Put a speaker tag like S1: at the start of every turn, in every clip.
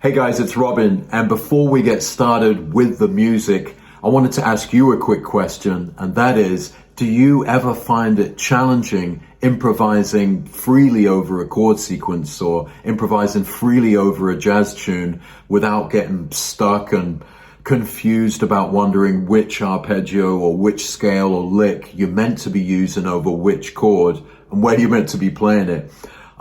S1: Hey guys, it's Robin, and before we get started with the music, I wanted to ask you a quick question, and that is, do you ever find it challenging improvising freely over a chord sequence or improvising freely over a jazz tune without getting stuck and confused about wondering which arpeggio or which scale or lick you're meant to be using over which chord and where you're meant to be playing it?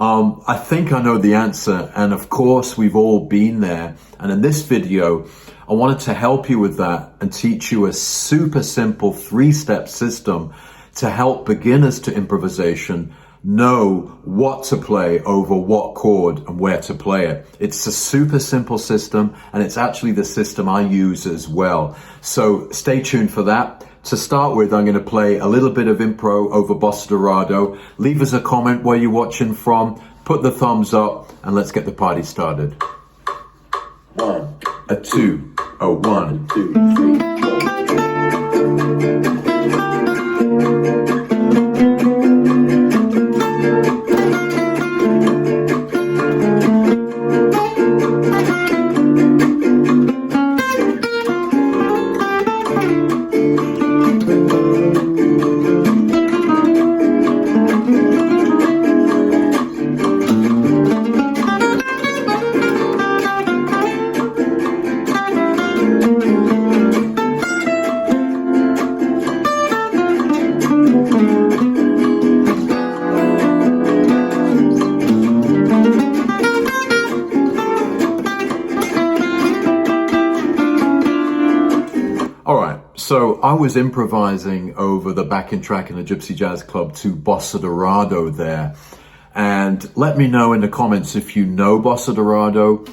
S1: I think I know the answer, and of course we've all been there. And in this video, I wanted to help you with that and teach you a super simple 3-step system to help beginners to improvisation know what to play over what chord and where to play it. It's a super simple system, and it's actually the system I use as well. So stay tuned for that. To start with, I'm going to play a little bit of impro over Bossa Dorado. Leave us a comment where you're watching from, put the thumbs up, and let's get the party started. 1, a 2, a 1, 2, 3, 4. So I was improvising over the backing track in the Gypsy Jazz Club to Bossa Dorado there. And let me know in the comments if you know Bossa Dorado.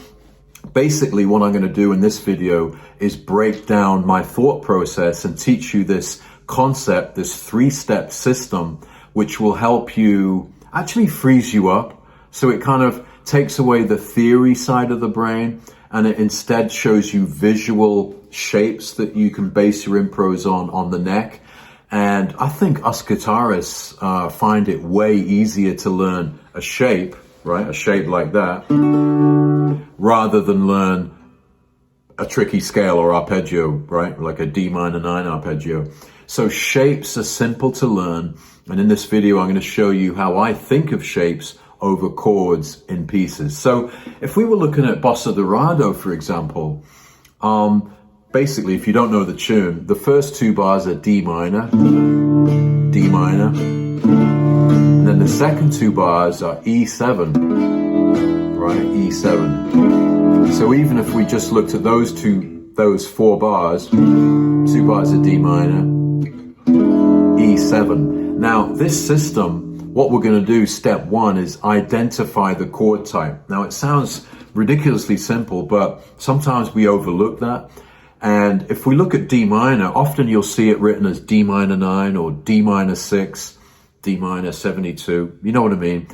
S1: Basically, what I'm going to do in this video is break down my thought process and teach you this concept, this 3-step system, which will help you actually freeze you up. So it kind of takes away the theory side of the brain, and it instead shows you visual shapes that you can base your impros on the neck. And I think us guitarists find it way easier to learn a shape, right? A shape like that, rather than learn a tricky scale or arpeggio, right? Like a D minor 9 arpeggio. So shapes are simple to learn. And in this video, I'm going to show you how I think of shapes over chords in pieces. So if we were looking at Bossa Dorado, for example, basically, if you don't know the tune, the first 2 bars are D minor, D minor, and then the second 2 bars are E7, right, E7. So even if we just looked at those 4 bars, 2 bars are D minor, E7. Now, this system, what we're going to do, step 1, is identify the chord type. Now, it sounds ridiculously simple, but sometimes we overlook that. And if we look at D minor, often you'll see it written as D minor 9 or D minor 6, D minor 72. You know what I mean?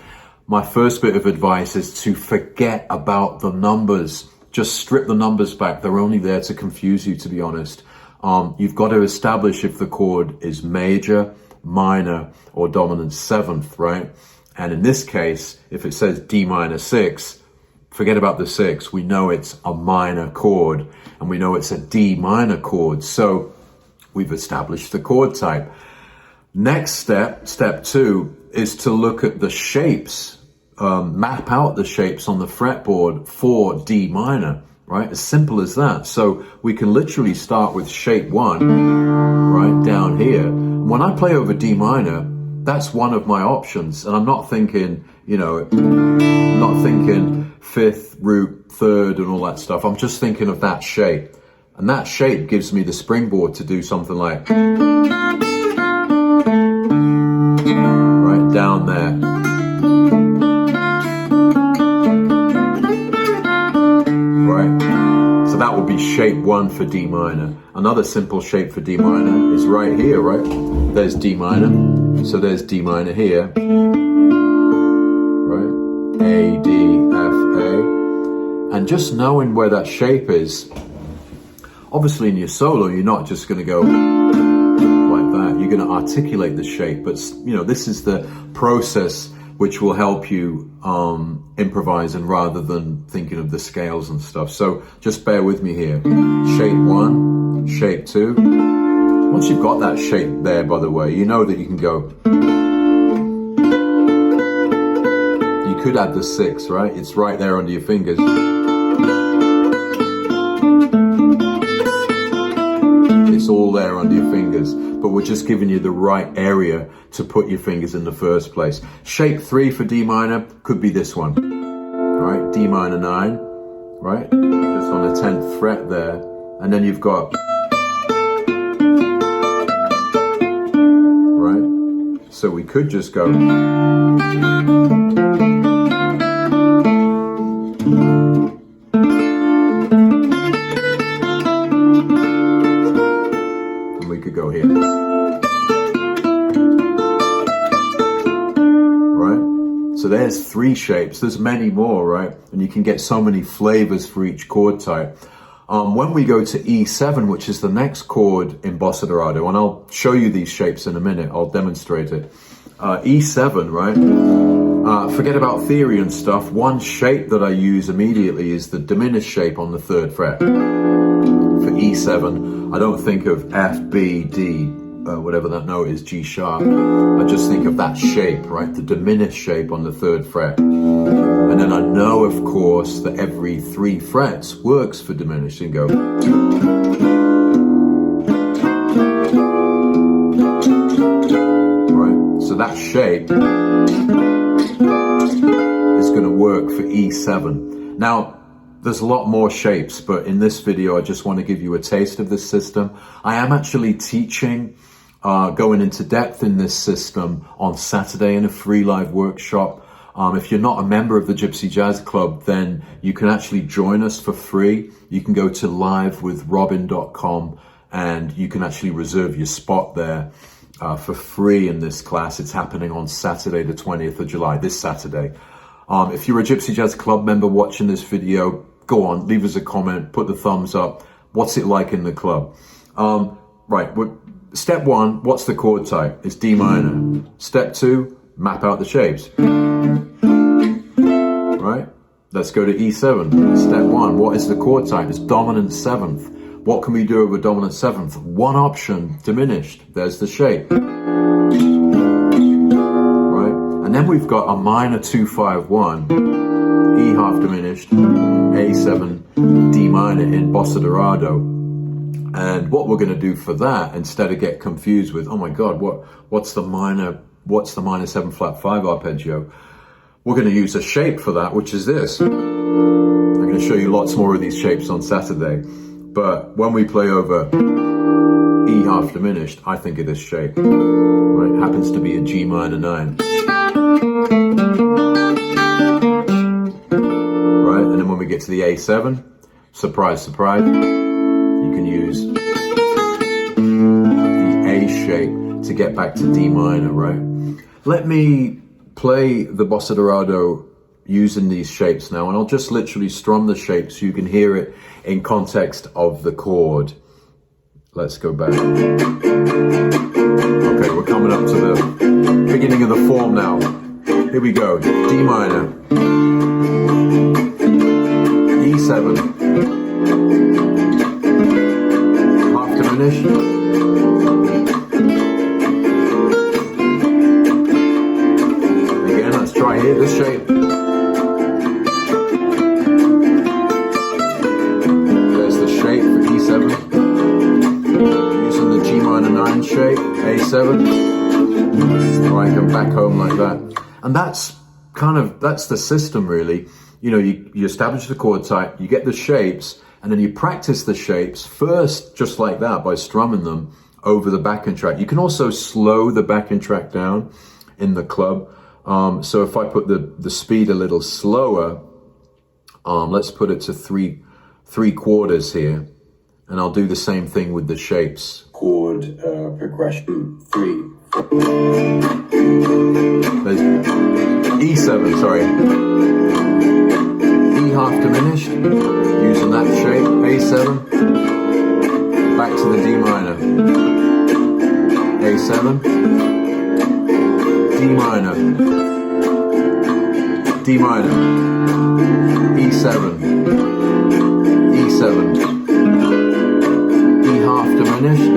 S1: My first bit of advice is to forget about the numbers. Just strip the numbers back. They're only there to confuse you, to be honest. You've got to establish if the chord is major, minor, or dominant 7th, right? And in this case, if it says D minor 6, forget about the 6. We know it's a minor chord, and we know it's a D minor chord. So we've established the chord type. Next step, step 2, is to look at the shapes, map out the shapes on the fretboard for D minor, right? As simple as that. So we can literally start with shape 1, right, down here. When I play over D minor, that's one of my options. And I'm not thinking, you know, not thinking 5th, root, 3rd, and all that stuff. I'm just thinking of that shape. And that shape gives me the springboard to do something like, right down there. Right? So that would be shape 1 for D minor. Another simple shape for D minor is right here, right? There's D minor. So there's D minor here. Right? A, D, F, A. And just knowing where that shape is, obviously in your solo, you're not just going to go like that. You're going to articulate the shape. But, you know, this is the process which will help you improvising rather than thinking of the scales and stuff. So just bear with me here. Shape 1, shape 2. Once you've got that shape there, by the way, you know that you can go. You could add the 6, right? It's right there under your fingers. It's all there under your fingers, but we're just giving you the right area to put your fingers in the first place. Shape 3 for D minor could be this one, right? D minor 9, right? Just on the 10th fret there. And then you've got, right? So we could just go. Go here, right? So there's 3 shapes. There's many more, right? And you can get so many flavors for each chord type. When we go to E7, which is the next chord in Bossa Dorado, and I'll show you these shapes in a minute, I'll demonstrate it. E7, right? Forget about theory and stuff. One shape that I use immediately is the diminished shape on the 3rd fret. For E7, I don't think of F, B, D, whatever that note is, G sharp. I just think of that shape, right? The diminished shape on the 3rd fret. And then I know, of course, that every 3 frets works for diminished and go. Right? So that shape is going to work for E7. Now, there's a lot more shapes, but in this video, I just want to give you a taste of this system. I am actually teaching, going into depth in this system on Saturday in a free live workshop. If you're not a member of the Gypsy Jazz Club, then you can actually join us for free. You can go to livewithrobin.com and you can actually reserve your spot there for free in this class. It's happening on Saturday, the 20th of July, this Saturday. If you're a Gypsy Jazz Club member watching this video, go on, leave us a comment, put the thumbs up. What's it like in the club? Right, step 1, what's the chord type? It's D minor. Step 2, map out the shapes. Right, let's go to E7. Step 1, what is the chord type? It's dominant 7th. What can we do over dominant 7th? One option, diminished. There's the shape. And then we've got a minor 2-5-1, E half diminished, A7, D minor in Bossa Dorado. And what we're going to do for that, instead of get confused with, oh my God, what's the minor 7 flat 5 arpeggio? We're going to use a shape for that, which is this. I'm going to show you lots more of these shapes on Saturday. But when we play over E half diminished, I think of this shape. Right, happens to be a G minor 9. Right, and then when we get to the A7, surprise, surprise, you can use the A shape to get back to D minor, right? Let me play the Bossa Dorado using these shapes now, and I'll just literally strum the shape so you can hear it in context of the chord. Let's go back. Okay, we're coming up to the beginning of the form now. Here we go, D minor, E7, half diminished, again, let's try here, this shape. There's the shape for E7, using the G minor 9 shape, A7, right, come back home like that. And that's the system really. You know, you establish the chord type, you get the shapes, and then you practice the shapes first, just like that, by strumming them over the backing track. You can also slow the backing track down in the club. So if I put the speed a little slower, let's put it to 3/4 here, and I'll do the same thing with the shapes. Chord progression 3. There's E7, sorry. E half diminished, using that shape, A7, back to the D minor, A7, D minor, D minor, E7, E7, E half diminished,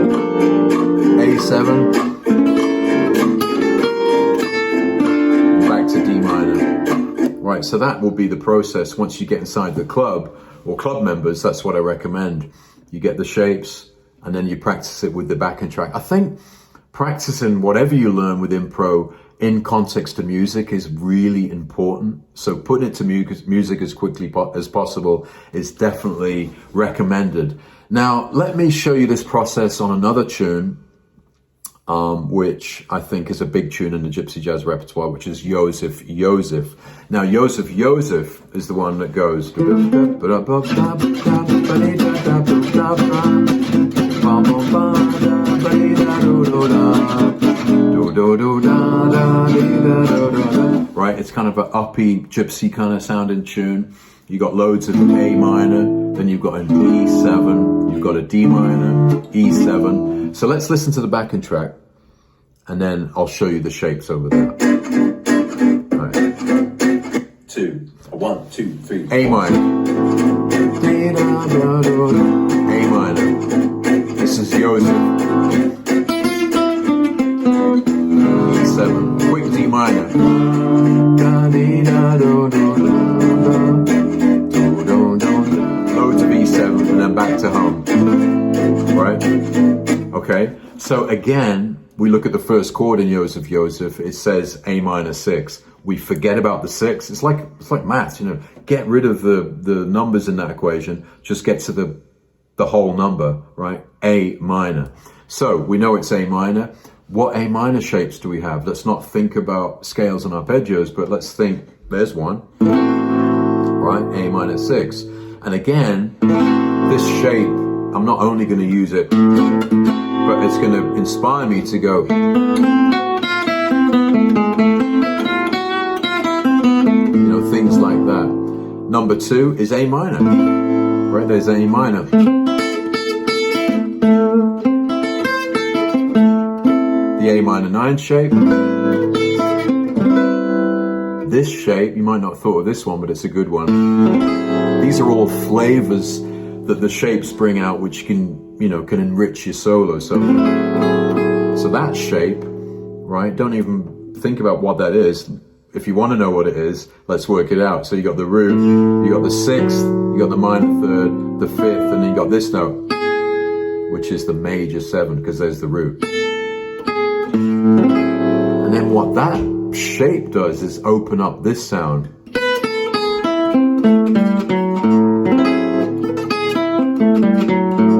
S1: A7, back to D minor. Right, so that will be the process once you get inside the club, or club members, that's what I recommend. You get the shapes, and then you practice it with the backing track. I think practicing whatever you learn with impro in context to music is really important. So putting it to music as quickly as possible is definitely recommended. Now, let me show you this process on another tune, which I think is a big tune in the Gypsy Jazz repertoire, which is Joseph, Joseph. Now, Joseph, Joseph is the one that goes... Right, it's kind of an uppy gypsy kind of sounding tune. You got loads of A minor, then you've got an E7, you've got a D minor, E7. So let's listen to the backing track, and then I'll show you the shapes over there. Right.
S2: 1, 2, 3.
S1: A minor, A minor. This is Joseph. E7, quick D minor. Loads of E7 and then back to home. Right? Okay. So again, we look at the first chord in Joseph, Joseph. It says A minor 6. We forget about the 6. It's like maths, you know. Get rid of the numbers in that equation. Just get to the whole number, right? A minor. So we know it's A minor. What A minor shapes do we have? Let's not think about scales and arpeggios, but let's think, there's one, right? A minor 6. And again, this shape, I'm not only going to use it, but it's going to inspire me to go, you know, things like that. Number 2 is A minor, right? There's A minor. The A minor 9 shape. This shape, you might not have thought of this one, but it's a good one. These are all flavors that the shapes bring out, which can enrich your solo. So that shape, right? Don't even think about what that is. If you want to know what it is, let's work it out. So you got the root, you got the 6th, you got the minor 3rd, the 5th, and then you got this note, which is the major 7, because there's the root. And then what that shape does is open up this sound.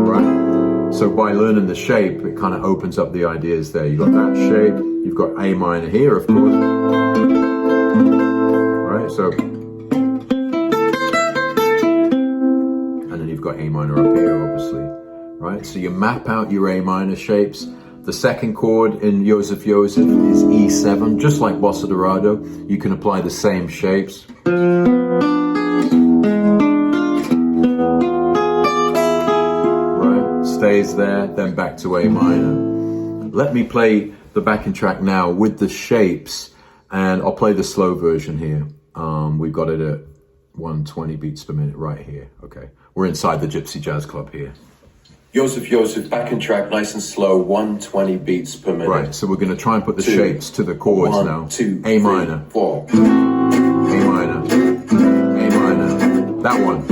S1: Right? So by learning the shape, it kind of opens up the ideas there. You've got that shape, you've got A minor here, of course. Right? So, and then you've got A minor up here, obviously. Right? So you map out your A minor shapes. The second chord in Joseph, Joseph is E7, just like Bossa Dorado. You can apply the same shapes. Right, stays there, then back to A minor. Let me play the backing track now with the shapes, and I'll play the slow version here. We've got it at 120 beats per minute right here. Okay, we're inside the Gypsy Jazz Club here.
S2: Joseph, Joseph, backing track, nice and slow, 120 beats per minute.
S1: Right, so we're going to try and put the shapes to the chords
S2: 1,
S1: now.
S2: 2,
S1: A minor,
S2: 3, 4.
S1: A minor, A minor, that one.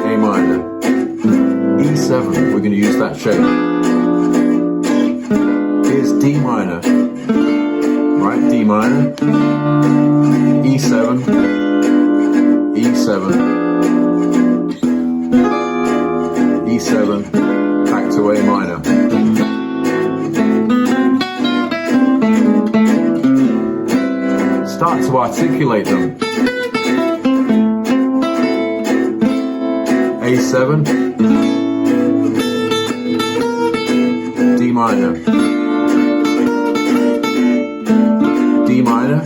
S1: A minor, E7, we're going to use that shape. Here's D minor, right, D minor, E7, E7, E7, back to A minor. Start to articulate them. A7, D minor, D minor,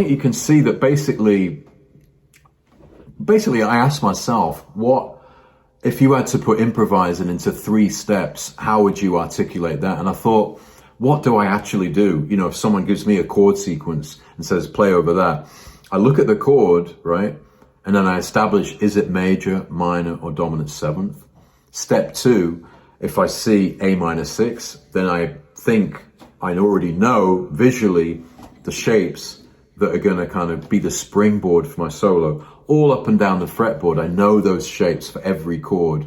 S1: think you can see that basically I asked myself, what if you had to put improvising into 3 steps, how would you articulate that? And I thought, what do I actually do? You know, if someone gives me a chord sequence and says, play over that, I look at the chord, right? And then I establish, is it major, minor, or dominant 7th? Step 2, if I see A minor 6, then I think I already know visually the shapes that are going to kind of be the springboard for my solo. All up and down the fretboard, I know those shapes for every chord.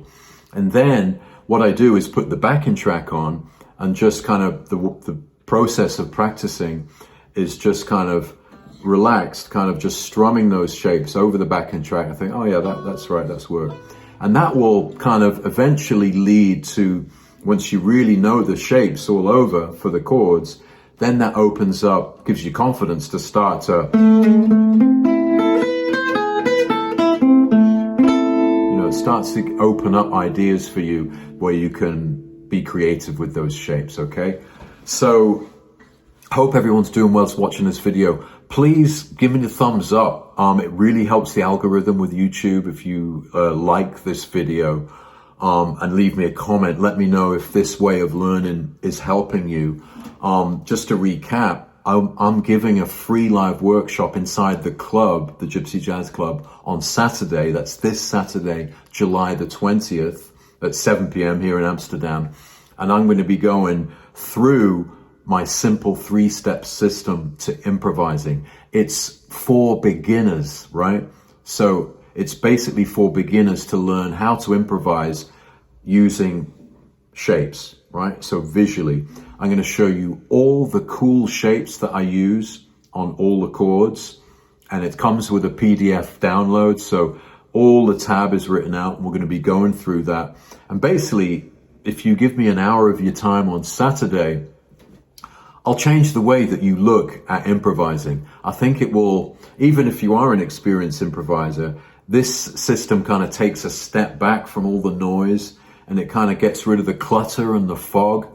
S1: And then what I do is put the backing track on, and just kind of the process of practicing is just kind of relaxed, kind of just strumming those shapes over the backing track. I think, oh yeah, that's right, that's work. And that will kind of eventually lead to, once you really know the shapes all over for the chords, then that opens up, gives you confidence to start to, it starts to open up ideas for you where you can be creative with those shapes, okay? So, hope everyone's doing well watching this video. Please give me a thumbs up. It really helps the algorithm with YouTube if you like this video, and leave me a comment. Let me know if this way of learning is helping you. Just to recap, I'm giving a free live workshop inside the club, the Gypsy Jazz Club, on Saturday. That's this Saturday, July the 20th at 7 p.m. here in Amsterdam. And I'm going to be going through my simple 3-step system to improvising. It's for beginners, right? So it's basically for beginners to learn how to improvise using shapes, right? So visually, I'm going to show you all the cool shapes that I use on all the chords, and it comes with a PDF download. So all the tab is written out, and we're going to be going through that. And basically, if you give me an hour of your time on Saturday, I'll change the way that you look at improvising. I think it will, even if you are an experienced improviser, this system kind of takes a step back from all the noise, and it kind of gets rid of the clutter and the fog,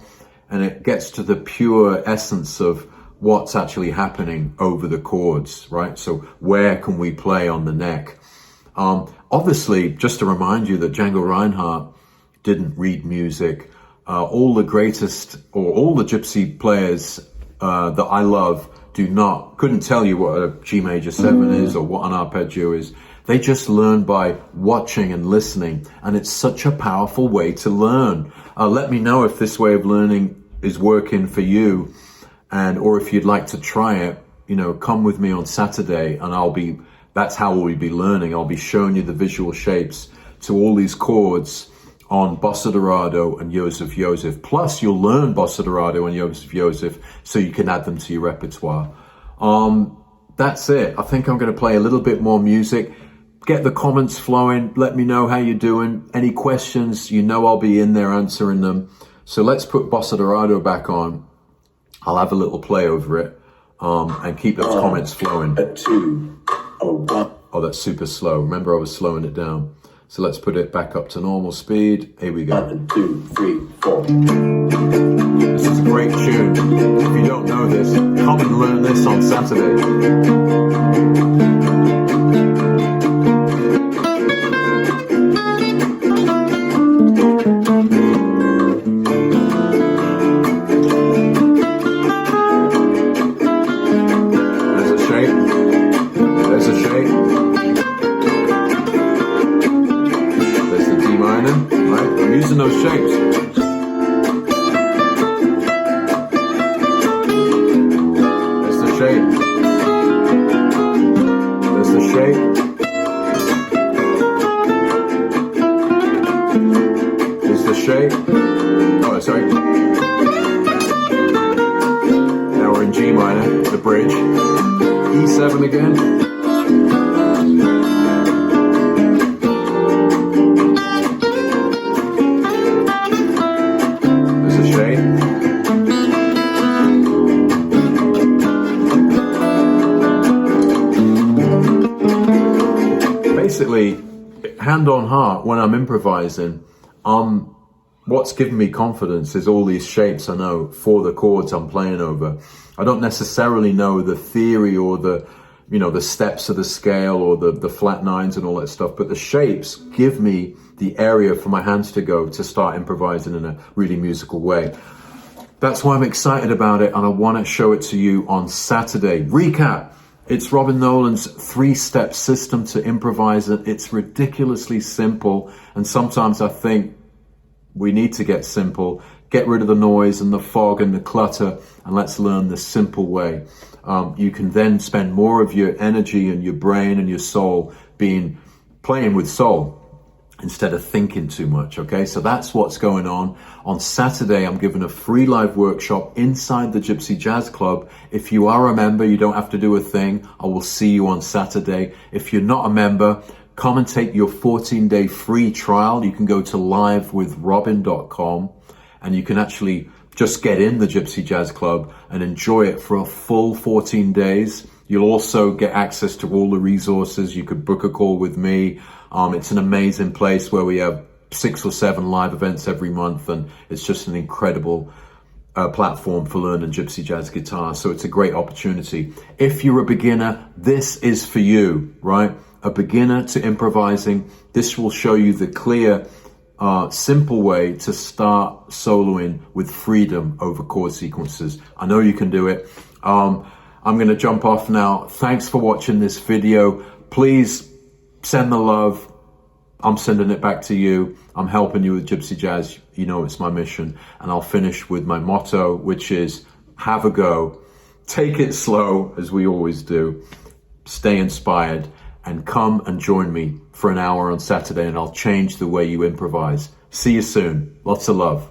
S1: and it gets to the pure essence of what's actually happening over the chords, right? So where can we play on the neck? Obviously, just to remind you that Django Reinhardt didn't read music. All the greatest, or all the Gypsy players that I love couldn't tell you what a G major 7 is or what an arpeggio is. They just learn by watching and listening, and it's such a powerful way to learn. Let me know if this way of learning is working for you, or if you'd like to try it. Come with me on Saturday, and that's how we'll be learning. I'll be showing you the visual shapes to all these chords on Bossa Dorado and Joseph Joseph. Plus, you'll learn Bossa Dorado and Joseph Joseph, so you can add them to your repertoire. That's it. I think I'm going to play a little bit more music. Get the comments flowing. Let me know how you're doing. Any questions, I'll be in there answering them. So let's put Bossa Dorado back on. I'll have a little play over it, and keep those comments flowing.
S2: A 2, a 1.
S1: Oh, that's super slow. Remember, I was slowing it down. So let's put it back up to normal speed. Here we go.
S2: 1, 2, 3, 4.
S1: This is a great tune. If you don't know this, come and learn this on Saturday. Those shapes. There's the shape. There's the shape. There's the shape. Oh, sorry. Now we're in G minor, the bridge. E7 again. Basically, hand on heart, when I'm improvising, what's given me confidence is all these shapes I know for the chords I'm playing over. I don't necessarily know the theory or the you know, the steps of the scale or the flat nines and all that stuff, but the shapes give me the area for my hands to go to start improvising in a really musical way. That's why I'm excited about it, and I want to show it to you on Saturday. Recap. It's Robin Nolan's 3-step system to improvising. It's ridiculously simple, and sometimes I think we need to get simple, get rid of the noise and the fog and the clutter, and let's learn the simple way. You can then spend more of your energy and your brain and your soul playing with soul instead of thinking too much, okay? So that's what's going on. On Saturday, I'm giving a free live workshop inside the Gypsy Jazz Club. If you are a member, you don't have to do a thing. I will see you on Saturday. If you're not a member, come and take your 14-day free trial. You can go to livewithrobin.com and you can actually just get in the Gypsy Jazz Club and enjoy it for a full 14 days. You'll also get access to all the resources. You could book a call with me. It's an amazing place where we have 6 or 7 live events every month, and it's just an incredible platform for learning Gypsy Jazz guitar. So it's a great opportunity. If you're a beginner, this is for you, right? A beginner to improvising. This will show you the clear, simple way to start soloing with freedom over chord sequences. I know you can do it. I'm going to jump off now. Thanks for watching this video. Please send the love. I'm sending it back to you. I'm helping you with Gypsy Jazz. You know it's my mission. And I'll finish with my motto, which is have a go. Take it slow, as we always do. Stay inspired. And come and join me for an hour on Saturday, and I'll change the way you improvise. See you soon. Lots of love.